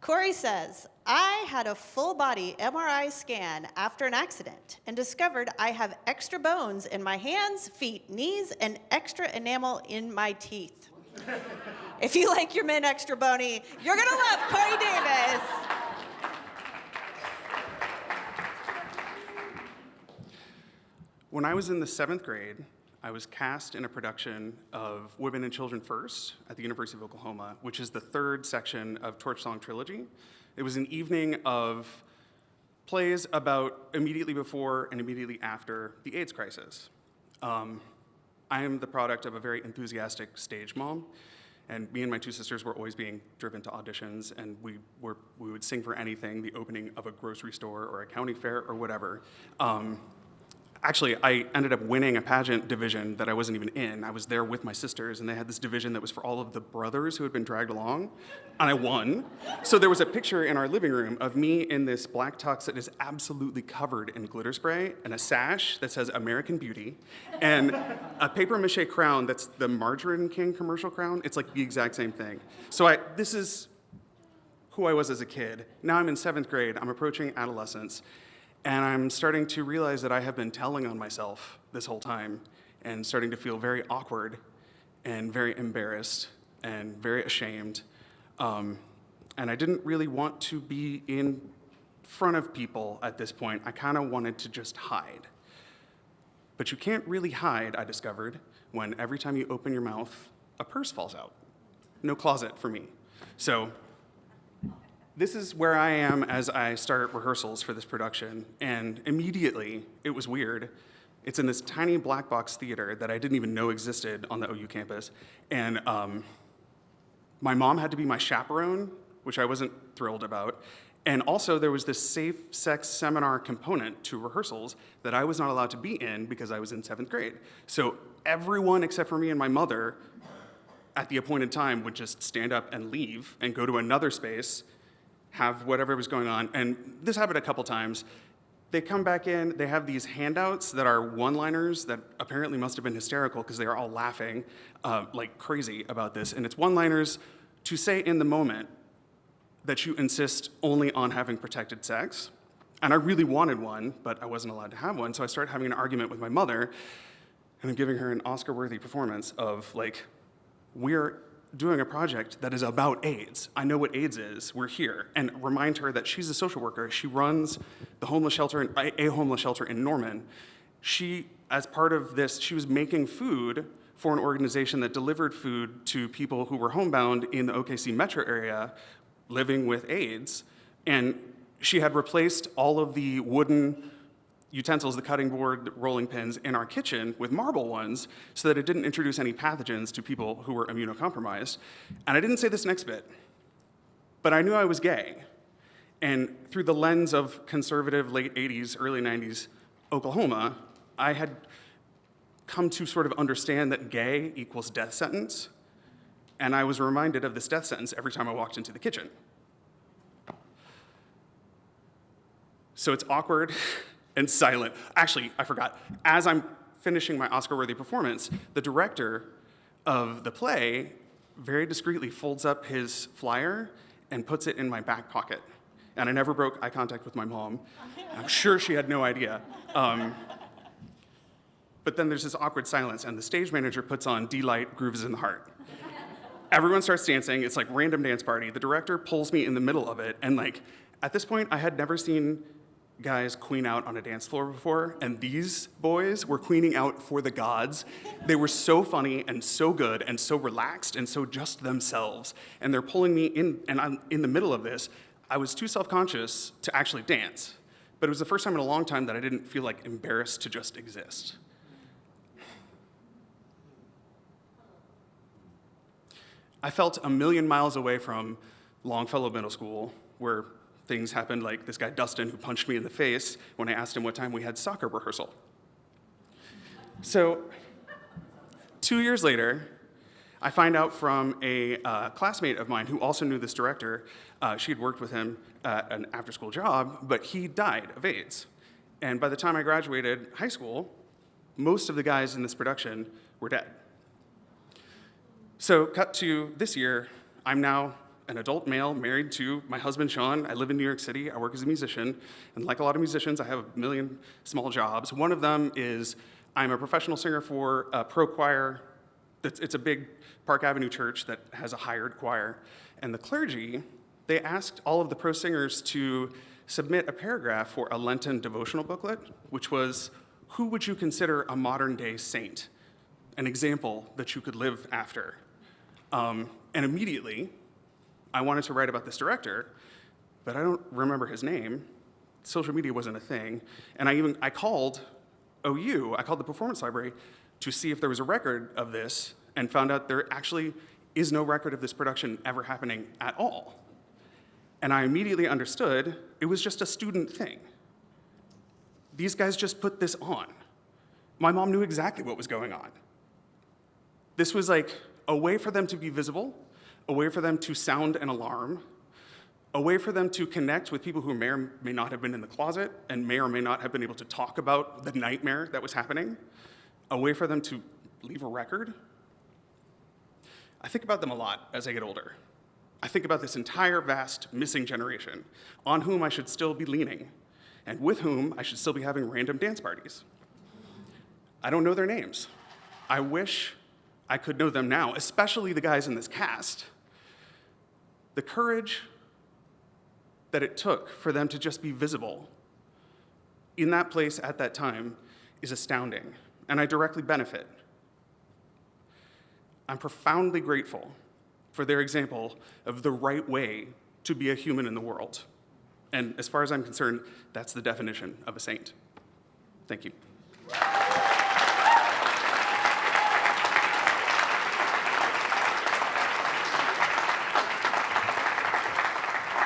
Cory says, I had a full body MRI scan after an accident and discovered I have extra bones in my hands, feet, knees, and extra enamel in my teeth. If you like your men extra bony, you're gonna love Cory Davis. When I was in the 7th grade, I was cast in a production of Women and Children First at the University of Oklahoma, which is the 3rd section of Torch Song Trilogy. It was an evening of plays about immediately before and immediately after the AIDS crisis. I am the product of a very enthusiastic stage mom, and me and my 2 sisters were always being driven to auditions, and we would sing for anything, the opening of a grocery store or a county fair or whatever. Actually, I ended up winning a pageant division that I wasn't even in. I was there with my sisters, and they had this division that was for all of the brothers who had been dragged along, and I won. So there was a picture in our living room of me in this black tux that is absolutely covered in glitter spray, and a sash that says American Beauty, and a paper mache crown that's the Margarine King commercial crown. It's like the exact same thing. So this is who I was as a kid. Now I'm in 7th grade, I'm approaching adolescence, and I'm starting to realize that I have been telling on myself this whole time and starting to feel very awkward and very embarrassed and very ashamed. And I didn't really want to be in front of people at this point. I kind of wanted to just hide. But you can't really hide, I discovered, when every time you open your mouth, a purse falls out. No closet for me. So this is where I am as I start rehearsals for this production, and immediately it was weird. It's in this tiny black box theater that I didn't even know existed on the OU campus, and my mom had to be my chaperone, which I wasn't thrilled about, and also there was this safe sex seminar component to rehearsals that I was not allowed to be in because I was in 7th grade. So everyone except for me and my mother at the appointed time would just stand up and leave and go to another space, have whatever was going on, and this happened a couple times. They come back in, they have these handouts that are one-liners that apparently must have been hysterical because they are all laughing like crazy about this, and it's one-liners to say in the moment that you insist only on having protected sex, and I really wanted one, but I wasn't allowed to have one, so I started having an argument with my mother, and I'm giving her an Oscar-worthy performance of like, we're doing a project that is about AIDS. I know what AIDS is, we're here. And remind her that she's a social worker. She runs the homeless shelter, a homeless shelter in Norman. She, as part of this, she was making food for an organization that delivered food to people who were homebound in the OKC metro area living with AIDS. And she had replaced all of the wooden utensils, the cutting board, the rolling pins in our kitchen with marble ones so that it didn't introduce any pathogens to people who were immunocompromised. And I didn't say this next bit, but I knew I was gay. And through the lens of conservative late 80s, early 90s Oklahoma, I had come to sort of understand that gay equals death sentence. And I was reminded of this death sentence every time I walked into the kitchen. So it's awkward and silent. Actually, I forgot. As I'm finishing my Oscar-worthy performance, the director of the play very discreetly folds up his flyer and puts it in my back pocket. And I never broke eye contact with my mom. I'm sure she had no idea. But then there's this awkward silence, and the stage manager puts on D-Light, Groove is in the Heart. Everyone starts dancing. It's like random dance party. The director pulls me in the middle of it, and like, at this point, I had never seen guys queen out on a dance floor before, and these boys were queening out for the gods. They were so funny and so good and so relaxed and so just themselves, and they're pulling me in, and I'm in the middle of this. I was too self-conscious to actually dance, but it was the first time in a long time that I didn't feel like embarrassed to just exist. I felt a million miles away from Longfellow Middle School, where things happened like this guy Dustin who punched me in the face when I asked him what time we had soccer rehearsal. So 2 years later, I find out from a classmate of mine who also knew this director. She had worked with him at an after-school job, but he died of AIDS. And by the time I graduated high school, most of the guys in this production were dead. So cut to this year, I'm now an adult male married to my husband, Sean. I live in New York City. I work as a musician. And like a lot of musicians, I have a million small jobs. One of them is I'm a professional singer for a pro choir. It's a big Park Avenue church that has a hired choir. And the clergy, they asked all of the pro singers to submit a paragraph for a Lenten devotional booklet, which was, who would you consider a modern day saint? An example that you could live after. And immediately, I wanted to write about this director, but I don't remember his name. Social media wasn't a thing. And I called OU, I called the Performance Library to see if there was a record of this, and found out there actually is no record of this production ever happening at all. And I immediately understood it was just a student thing. These guys just put this on. My mom knew exactly what was going on. This was like a way for them to be visible, a way for them to sound an alarm, a way for them to connect with people who may or may not have been in the closet and may or may not have been able to talk about the nightmare that was happening, a way for them to leave a record. I think about them a lot as I get older. I think about this entire vast missing generation on whom I should still be leaning and with whom I should still be having random dance parties. I don't know their names. I wish I could know them now, especially the guys in this cast. The courage that it took for them to just be visible in that place at that time is astounding, and I directly benefit. I'm profoundly grateful for their example of the right way to be a human in the world. And as far as I'm concerned, that's the definition of a saint. Thank you.